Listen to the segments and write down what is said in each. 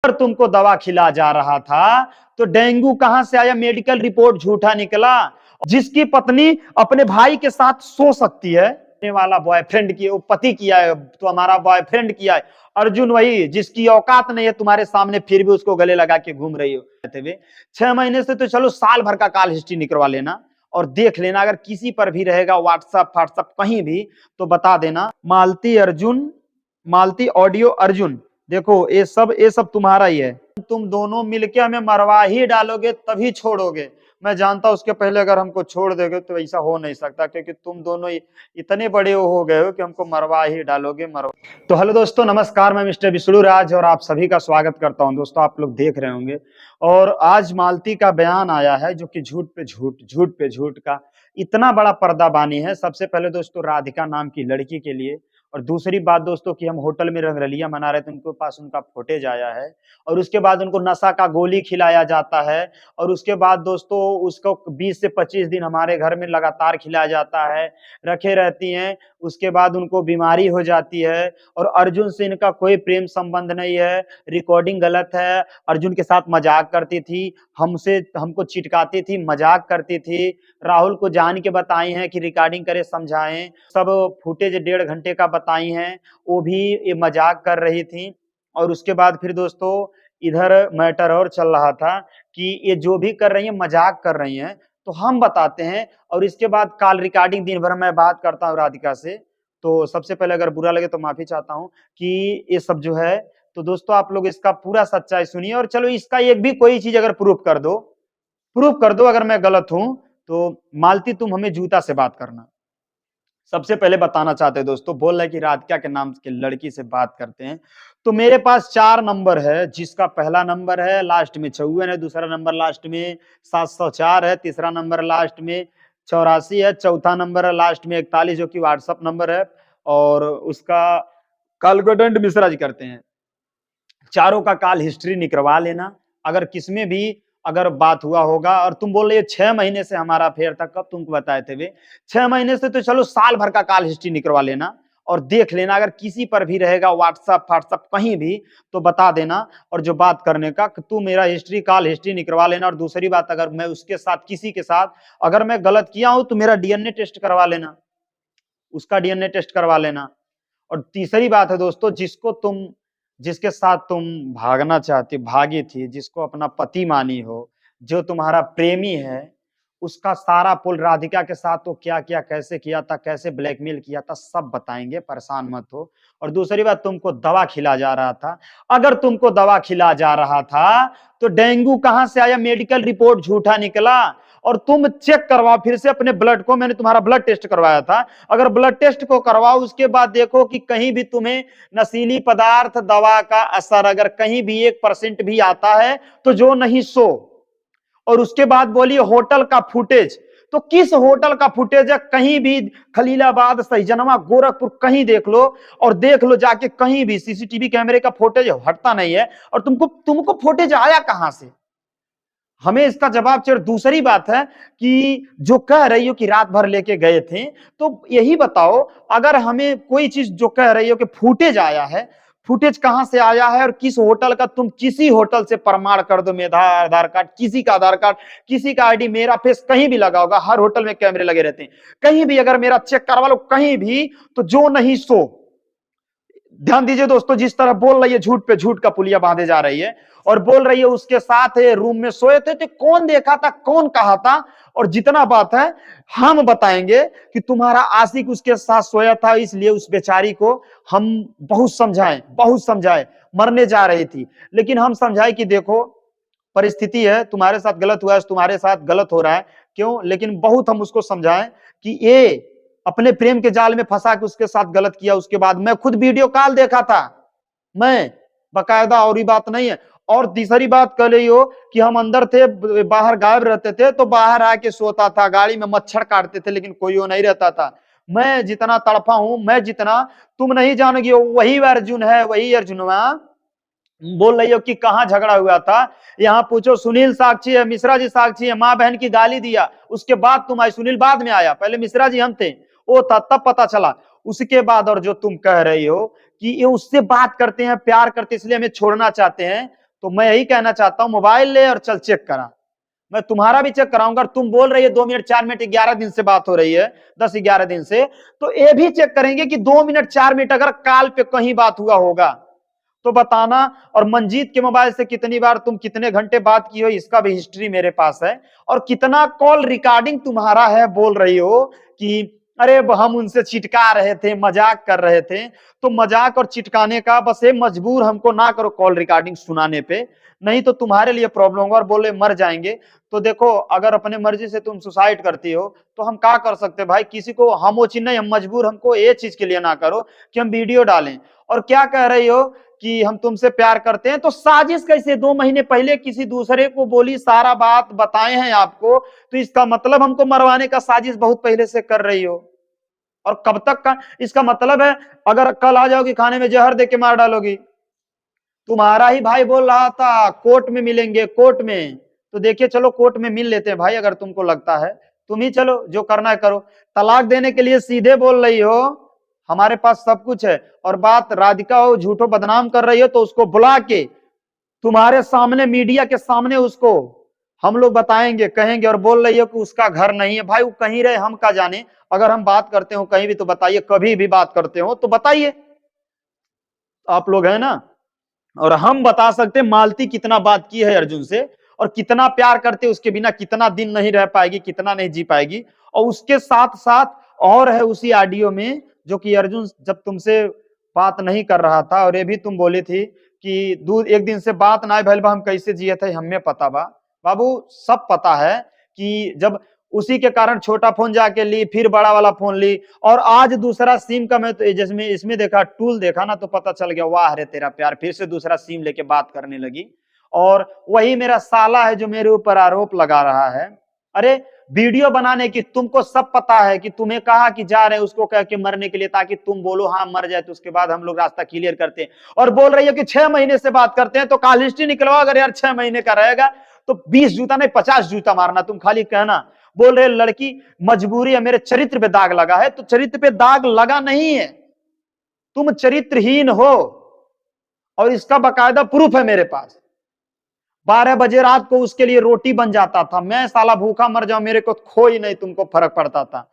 पर तुमको दवा खिला जा रहा था तो डेंगू कहां से आया? मेडिकल रिपोर्ट झूठा निकला। जिसकी पत्नी अपने भाई के साथ सो सकती है, वाला बॉयफ्रेंड की पति किया है तो हमारा बॉयफ्रेंड किया है। अर्जुन वही जिसकी औकात नहीं है तुम्हारे सामने, फिर भी उसको गले लगा के घूम रही हो। 6 महीने से तो चलो, साल भर का कॉल हिस्ट्री निकलवा लेना और देख लेना। अगर किसी पर भी रहेगा व्हाट्सएप कहीं भी तो बता देना। मालती अर्जुन, मालती ऑडियो अर्जुन, देखो ये सब तुम्हारा ही है। तुम दोनों मिलके हमें मरवा ही डालोगे तभी छोड़ोगे। मैं जानता हूं उसके पहले अगर हमको छोड़ दोगे तो ऐसा हो नहीं सकता, क्योंकि तुम दोनों इतने बड़े हो गए हो कि हमको मरवा ही डालोगे। तो हेलो दोस्तों, नमस्कार। मैं मिस्टर विष्णु राज और आप सभी का स्वागत करता हूं। दोस्तों आप लोग देख रहे होंगे और आज मालती का बयान आया है जो कि झूठ पे झूठ का इतना बड़ा पर्दाबानी है। सबसे पहले दोस्तों राधिका नाम की लड़की के लिए, और दूसरी बात दोस्तों कि हम होटल में रंगरलिया मना रहे थे, उनके पास उनका फुटेज आया है और उसके बाद उनको नशा का गोली खिलाया जाता है और उसके बाद दोस्तों उसको 20 से 25 दिन हमारे घर में लगातार खिलाया जाता है, रखे रहती हैं। उसके बाद उनको बीमारी हो जाती है और अर्जुन से इनका कोई प्रेम संबंध नहीं है। रिकॉर्डिंग गलत है। अर्जुन के साथ मजाक करती थी, हमको चिटकाती थी, मजाक करती थी। राहुल को जान के बताई हैं कि रिकॉर्डिंग करे, समझाएं। सब फुटेज 1.5 घंटे का बताई हैं, वो भी ये मजाक कर रही थी। और उसके बाद फिर दोस्तों इधर मैटर और चल रहा था कि ये जो भी कर रही है मजाक कर रही हैं, तो हम बताते हैं। और इसके बाद कॉल रिकॉर्डिंग दिन भर मैं बात करता हूँ राधिका से। तो सबसे पहले अगर बुरा लगे तो माफी चाहता हूँ कि ये सब जो है। तो दोस्तों आप लोग इसका पूरा सच्चाई सुनिए और चलो इसका एक भी कोई चीज अगर प्रूफ कर दो अगर मैं गलत हूं तो मालती तुम हमें जूता से बात करना। सबसे पहले बताना चाहते हैं दोस्तों, बोल रहे कि राधिका के नाम की लड़की से बात करते हैं। तो मेरे पास 4 नंबर है, जिसका पहला नंबर है लास्ट में 54 है, दूसरा नंबर लास्ट में 704 है, तीसरा नंबर लास्ट में 84 है, चौथा नंबर लास्ट में 41 जो कि व्हाट्सएप नंबर है और उसका कॉल को दंड मिश्रा जी करते हैं। चारों का कॉल हिस्ट्री निकलवा लेना अगर किसमें भी अगर बात हुआ होगा। और तुम बोल रहे हो 6 महीने से हमारा अफेयर था, कब तुमको बताए थे वे? 6 महीने से तो चलो, साल भर का कॉल हिस्ट्री निकलवा लेना और देख लेना। अगर किसी पर भी रहेगा व्हाट्सएप कहीं भी तो बता देना। और जो बात करने का तू मेरा हिस्ट्री कॉल हिस्ट्री निकलवा लेना। और दूसरी बात, अगर मैं उसके साथ किसी के साथ अगर मैं गलत किया हूं तो मेरा डीएनए टेस्ट करवा लेना, उसका डीएनए टेस्ट करवा लेना। और तीसरी बात है दोस्तों, जिसके साथ तुम भागना चाहती, भागी थी, जिसको अपना पति मानी हो, जो तुम्हारा प्रेमी है, उसका सारा पुल राधिका के साथ तो क्या किया, कैसे किया था, कैसे ब्लैकमेल किया था, सब बताएंगे, परेशान मत हो। और दूसरी बात, तुमको दवा खिला जा रहा था। अगर तुमको दवा खिला जा रहा था तो डेंगू कहां से आया? मेडिकल रिपोर्ट झूठा निकला। और तुम चेक करवाओ फिर से अपने ब्लड को, मैंने तुम्हारा ब्लड टेस्ट करवाया था, अगर ब्लड टेस्ट को करवाओ उसके बाद देखो कि कहीं भी तुम्हें नशीली पदार्थ दवा का असर अगर कहीं भी 1% भी आता है तो जो नहीं सो। और उसके बाद बोलिए होटल का फुटेज, तो किस होटल का फुटेज है? कहीं भी खलीलाबाद, सहीजनवा, गोरखपुर कहीं देख लो और देख लो जाके, कहीं भी सीसीटीवी कैमरे का फुटेज हटता नहीं है। और तुमको फुटेज आया कहां से? हमें इसका जवाब चाहिए। दूसरी बात है कि जो कह रही हो कि रात भर लेके गए थे, तो यही बताओ, अगर हमें कोई चीज जो कह रही हो कि फुटेज आया है, फुटेज कहां से आया है और किस होटल का? तुम किसी होटल से प्रमाण कर दो, मेरा आधार कार्ड, किसी का आधार कार्ड, किसी का आईडी, मेरा फेस कहीं भी लगा होगा, हर होटल में कैमरे लगे रहते हैं, कहीं भी अगर मेरा चेक करवा लो कहीं भी, तो जो नहीं सो। ध्यान दीजिए दोस्तों, जिस तरह बोल रही है झूठ पे झूठ का पुलिया बांधे जा रही है और बोल रही है उसके साथ रूम में सोए थे, तो कौन देखा था, कौन कहा था? और जितना बात है हम बताएंगे कि तुम्हारा आशिक उसके साथ सोया था, इसलिए उस बेचारी को हम बहुत समझाएं, मरने जा रही थी, लेकिन हम समझाए कि देखो परिस्थिति है, तुम्हारे साथ गलत हुआ है, तुम्हारे साथ गलत हो रहा है, क्यों? लेकिन बहुत हम उसको समझाएं कि ये अपने प्रेम के जाल में फंसा के उसके साथ गलत किया। उसके बाद मैं खुद वीडियो कॉल देखा था, मैं बकायदा, और ही बात नहीं है। और तीसरी बात कह रही हो कि हम अंदर थे, बाहर गायब रहते थे, तो बाहर आके सोता था, गाड़ी में मच्छर काटते थे, लेकिन कोई वो नहीं रहता था। मैं जितना तड़पा हूं, मैं जितना, तुम नहीं जानोगी, वही अर्जुन है, वही अर्जुनवा। बोल रही हो कि कहां झगड़ा हुआ था, यहाँ पूछो, सुनील साक्षी है, मिश्रा जी साक्षी है, माँ बहन की गाली दिया, उसके बाद तुम आई, सुनील बाद में आया, पहले मिश्रा जी हम थे, वो था, तब पता चला। उसके बाद और जो तुम कह रही हो कि ये उससे बात करते हैं, प्यार करते इसलिए हमें छोड़ना चाहते हैं, तो मैं यही कहना चाहता हूं, मोबाइल ले और चल चेक करा। मैं तुम्हारा भी चेक कराऊंगा। तुम बोल रही है 2 मिनट 4 मिनट, 11 दिन से बात हो रही है, 10-11 दिन से, तो ये भी चेक करेंगे कि 2 मिनट 4 मिनट अगर कॉल पे कहीं बात हुआ होगा तो बताना। और मंजीत के मोबाइल से कितनी बार तुम कितने घंटे बात की हो, इसका भी हिस्ट्री मेरे पास है। और कितना कॉल रिकॉर्डिंग तुम्हारा है, बोल रही हो कि अरे हम उनसे चिटका रहे थे, मजाक कर रहे थे। तो मजाक और चिटकाने का बस ये मजबूर हमको ना करो कॉल रिकॉर्डिंग सुनाने पे, नहीं तो तुम्हारे लिए प्रॉब्लम होगा और बोले मर जाएंगे। तो देखो, अगर अपने मर्जी से तुम सुसाइड करती हो तो हम क्या कर सकते भाई, किसी को हम वो चीज नहीं, हम मजबूर, हमको ये चीज के लिए ना करो कि हम वीडियो डालें। और क्या कह रही हो कि हम तुमसे प्यार करते हैं, तो साजिश कैसे 2 महीने पहले किसी दूसरे को बोली, सारा बात बताए हैं आपको, तो इसका मतलब हमको मरवाने का साजिश बहुत पहले से कर रही हो। और कब तक का इसका मतलब है, अगर कल आ जाओगी खाने में जहर दे के मार डालोगी। तुम्हारा ही भाई बोल रहा था कोर्ट में मिलेंगे, कोर्ट में, तो देखिए चलो कोर्ट में मिल लेते हैं भाई, अगर तुमको लगता है। तुम ही चलो, जो करना है करो। तलाक देने के लिए सीधे बोल रही हो, हमारे पास सब कुछ है। और बात राधिका हो, झूठो बदनाम कर रही हो, तो उसको बुला के तुम्हारे सामने, मीडिया के सामने उसको हम लोग बताएंगे, कहेंगे। और बोल रही हो कि उसका घर नहीं है, भाई वो कहीं रहे हम क्या जाने। अगर हम बात करते हो कहीं भी तो बताइए, कभी भी बात करते हो तो बताइए, आप लोग है ना। और हम बता सकते मालती कितना बात की है अर्जुन से, और कितना प्यार करते, उसके बिना कितना दिन नहीं रह पाएगी, कितना नहीं जी पाएगी। और उसके साथ साथ और है उसी ऑडियो में, जो कि अर्जुन जब तुमसे बात नहीं कर रहा था, और ये भी तुम बोली थी कि दूध एक दिन से बात ना भइल बा, हम कैसे जिए थे, हमें पता बा बाबू, सब पता है कि जब उसी के कारण छोटा फोन जाके ली, फिर बड़ा वाला फोन ली, और आज दूसरा सिम का मैं तो जिसमें इसमें देखा, टूल देखा ना, तो पता चल गया वाह रे तेरा प्यार, फिर से दूसरा सिम लेके बात करने लगी। और वही मेरा साला है जो मेरे ऊपर आरोप लगा रहा है। अरे वीडियो बनाने की तुमको सब पता है कि तुम्हें कहा कि जा रहे उसको कह के मरने के लिए, ताकि तुम बोलो हाँ मर जाए, तो उसके बाद हम लोग रास्ता क्लियर करते हैं। और बोल रही है कि 6 महीने से बात करते हैं, तो कॉल हिस्ट्री निकलवा, अगर यार 6 महीने का रहेगा तो 20 जूता नहीं 50 जूता मारना, तुम खाली कहना। बोल रहे लड़की मजबूरी है, मेरे चरित्र पे दाग लगा है, तो चरित्र पे दाग लगा नहीं है, तुम चरित्रहीन हो, और इसका बकायदा प्रूफ है मेरे पास। 12 बजे रात को उसके लिए रोटी बन जाता था, मैं साला भूखा मर जाऊं, मेरे को खो ही नहीं, तुमको फर्क पड़ता था।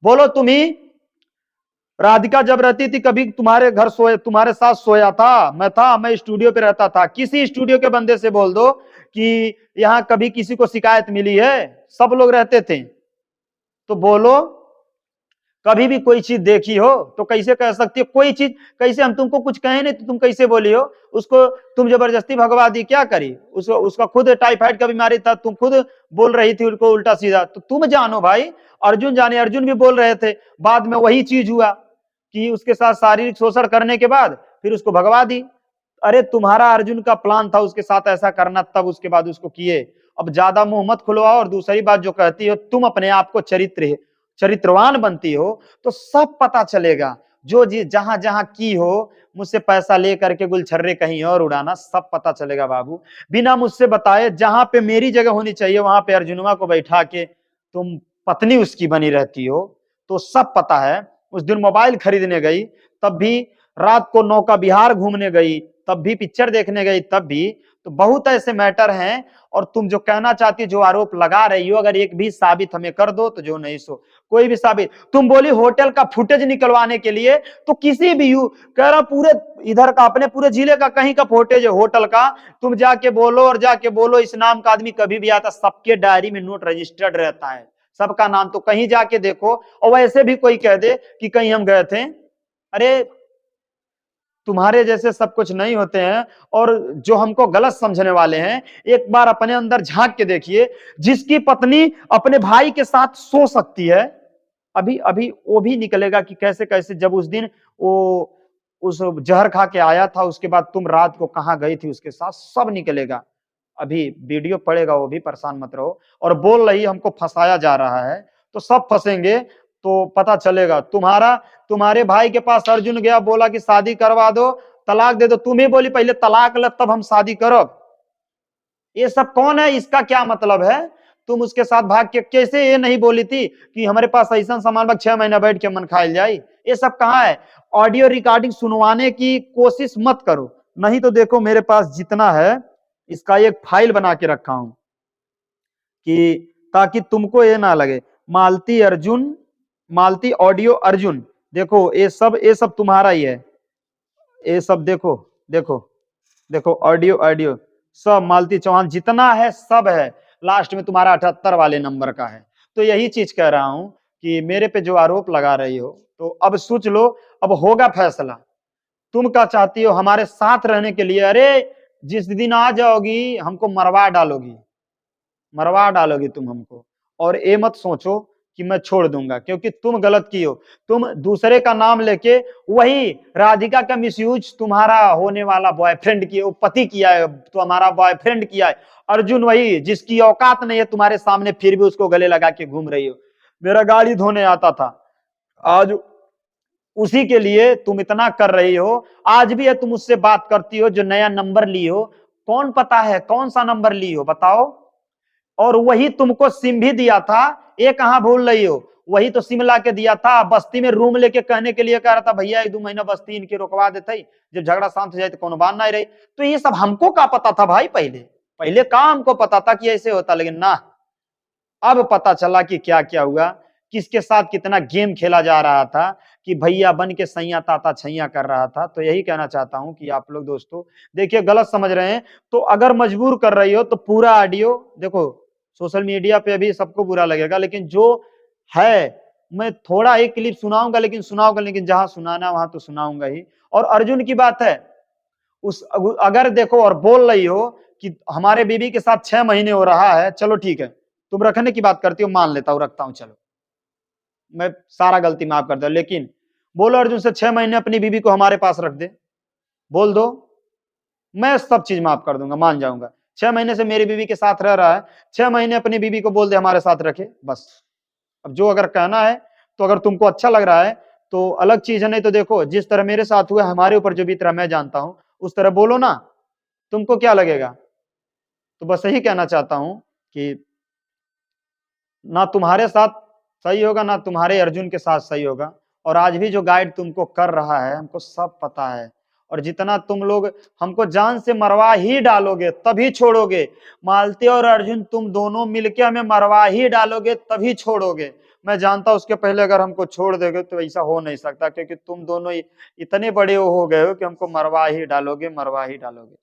बोलो तुम ही, राधिका जब रहती थी कभी तुम्हारे घर सोए, तुम्हारे साथ सोया था? मैं स्टूडियो पे रहता था। किसी स्टूडियो के बंदे से बोल दो कि यहां कभी किसी को शिकायत मिली है, सब लोग रहते थे। तो बोलो कभी भी कोई चीज देखी हो तो कैसे कह सकती हो कोई चीज, कैसे हम तुमको कुछ कहे नहीं तो तुम कैसे बोली हो? उसको तुम जबरदस्ती भगवा दी, क्या करी उसको? उसका खुद टाइफाइड का बीमारी था, तुम खुद बोल रही थी उनको उल्टा सीधा, तो तुम जानो भाई, अर्जुन जाने। अर्जुन भी बोल रहे थे, बाद में वही चीज हुआ कि उसके साथ शारीरिक शोषण करने के बाद फिर उसको भगवा दी। अरे तुम्हारा अर्जुन का प्लान था उसके साथ ऐसा करना, तब उसके बाद उसको किए। अब ज्यादा मुंह मत खुलवाओ। और दूसरी बात जो कहती हो, तुम अपने आप को चरित्रवान बनती हो तो सब पता चलेगा, जो जी जहां जहां की हो, मुझसे पैसा ले करके गुलछर्रे कहीं और उड़ाना, सब पता चलेगा बाबू, बिना मुझसे बताए। जहां पे मेरी जगह होनी चाहिए वहां पे अर्जुनवा को बैठा के तुम पत्नी उसकी बनी रहती हो, तो सब पता है। उस दिन मोबाइल खरीदने गई तब भी, रात को नौका विहार घूमने गई तब भी, पिक्चर देखने गई तब भी, तो बहुत ऐसे मैटर हैं। और तुम जो कहना चाहती, जो आरोप लगा रही हो, अगर एक भी साबित हमें कर दो तो जो नहीं सो कोई भी साबित। तुम बोली होटल का फुटेज निकलवाने के लिए, तो किसी भी यू कह रहा पूरे इधर का, अपने पूरे जिले का कहीं का फुटेज है होटल का, तुम जाके बोलो, और जाके बोलो इस नाम का आदमी कभी भी आता, सबके डायरी में नोट रजिस्टर्ड रहता है, सबका नाम, तो कहीं जाके देखो। और वैसे भी कोई कह दे कि कहीं हम गए थे, अरे तुम्हारे जैसे सब कुछ नहीं होते हैं। और जो हमको गलत समझने वाले हैं, एक बार अपने अंदर झांक के देखिए, जिसकी पत्नी अपने भाई के साथ सो सकती है, अभी अभी वो भी निकलेगा कि कैसे कैसे, जब उस दिन वो उस जहर खा के आया था, उसके बाद तुम रात को कहां गई थी उसके साथ, सब निकलेगा। अभी वीडियो पड़ेगा, वो भी परेशान मत रहो। और बोल रही हमको फंसाया जा रहा है, तो सब फंसेंगे, तो पता चलेगा। तुम्हारे भाई के पास अर्जुन गया, बोला कि शादी करवा दो, तलाक दे दो, तुम ही बोली पहले तलाक ल तब हम शादी करब। ये सब कौन है, इसका क्या मतलब है? तुम उसके साथ भाग के कैसे ये नहीं बोली थी कि हमारे पास ऐसा सामान 6 महीना बैठ के मन खाइल जाए? ये सब कहाँ है? ऑडियो रिकॉर्डिंग सुनवाने की कोशिश मत करो, नहीं तो देखो मेरे पास जितना है इसका एक फाइल बना के रखा हूं कि ताकि तुमको ये ना लगे। मालती अर्जुन, मालती ऑडियो अर्जुन, देखो ये सब तुम्हारा ही है। ये सब देखो, देखो देखो ऑडियो ऑडियो सब मालती चौहान जितना है सब है, लास्ट में तुम्हारा 78 वाले नंबर का है। तो यही चीज कह रहा हूं कि मेरे पे जो आरोप लगा रही हो, तो अब सोच लो, अब होगा फैसला। तुम क्या चाहती हो हमारे साथ रहने के लिए? अरे जिस दिन आ जाओगी हमको मरवा डालोगी, मरवा डालोगी तुम हमको। और ये मत सोचो कि मैं छोड़ दूंगा, क्योंकि तुम गलत की हो। तुम दूसरे का नाम लेके वही राधिका का मिसयूज तुम्हारा होने वाला बॉयफ्रेंड की पति किया है, तुम्हारा बॉयफ्रेंड किया है। अर्जुन वही जिसकी औकात नहीं है तुम्हारे सामने, फिर भी उसको गले लगा के घूम रही हो। मेरा गाड़ी धोने आता था, आज उसी के लिए तुम इतना कर रही हो। आज भी है तुम उससे बात करती हो जो नया नंबर ली हो, कौन पता है कौन सा नंबर ली हो बताओ। और वही तुमको सिम भी दिया था, ये कहां भूल रही हो? वही तो सिम ला के दिया था, बस्ती में रूम लेके कहने के लिए कह रहा था भैया 1-2 महीना बस्ती इनके रुकवा देते, जब झगड़ा शांत हो जाए तो कौन बात नहीं रही। तो ये सब हमको क्या पता था भाई? पहले पहले का हमको पता था कि ऐसे होता, लेकिन ना, अब पता चला कि क्या क्या हुआ, किसके साथ कितना गेम खेला जा रहा था, कि भैया बन के सैया ताता छैया कर रहा था। तो यही कहना चाहता हूं कि आप लोग दोस्तों देखिए, गलत समझ रहे हैं तो अगर मजबूर कर रही हो तो पूरा ऑडियो देखो। सोशल मीडिया पे भी सबको बुरा लगेगा, लेकिन जो है मैं थोड़ा एक क्लिप सुनाऊंगा, लेकिन जहां सुनाना वहां तो सुनाऊंगा ही। और अर्जुन की बात है, उस अगर देखो और बोल रही हो कि हमारे बीबी के साथ 6 महीने हो रहा है, चलो ठीक है, तुम रखने की बात करती हो, मान लेता हूं, रखता हूं, चलो मैं सारा गलती माफ कर दो। लेकिन बोलो अर्जुन से 6 महीने अपनी बीबी को हमारे पास रख दे, बोल दो, मैं सब चीज माफ कर दूंगा, मान जाऊंगा। 6 महीने से मेरी बीबी के साथ रह रहा है, 6 महीने अपनी बीबी को बोल दे हमारे साथ रखे, बस। अब जो अगर कहना है, तो अगर तुमको अच्छा लग रहा है तो अलग चीज है, नहीं तो देखो जिस तरह मेरे साथ हुआ, हमारे ऊपर जो बीत रहा मैं जानता हूं, उस तरह बोलो ना, तुमको क्या लगेगा? तो बस यही कहना चाहता हूं कि ना तुम्हारे साथ सही होगा, ना तुम्हारे अर्जुन के साथ सही होगा। और आज भी जो गाइड तुमको कर रहा है, हमको सब पता है। और जितना तुम लोग हमको जान से मरवा ही डालोगे तभी छोड़ोगे। मालती और अर्जुन तुम दोनों मिलके हमें मरवा ही डालोगे तभी छोड़ोगे। मैं जानता हूं उसके पहले अगर हमको छोड़ दोगे तो ऐसा हो नहीं सकता, क्योंकि तुम दोनों इतने बड़े हो गए हो कि हमको मरवा ही डालोगे, मरवा ही डालोगे।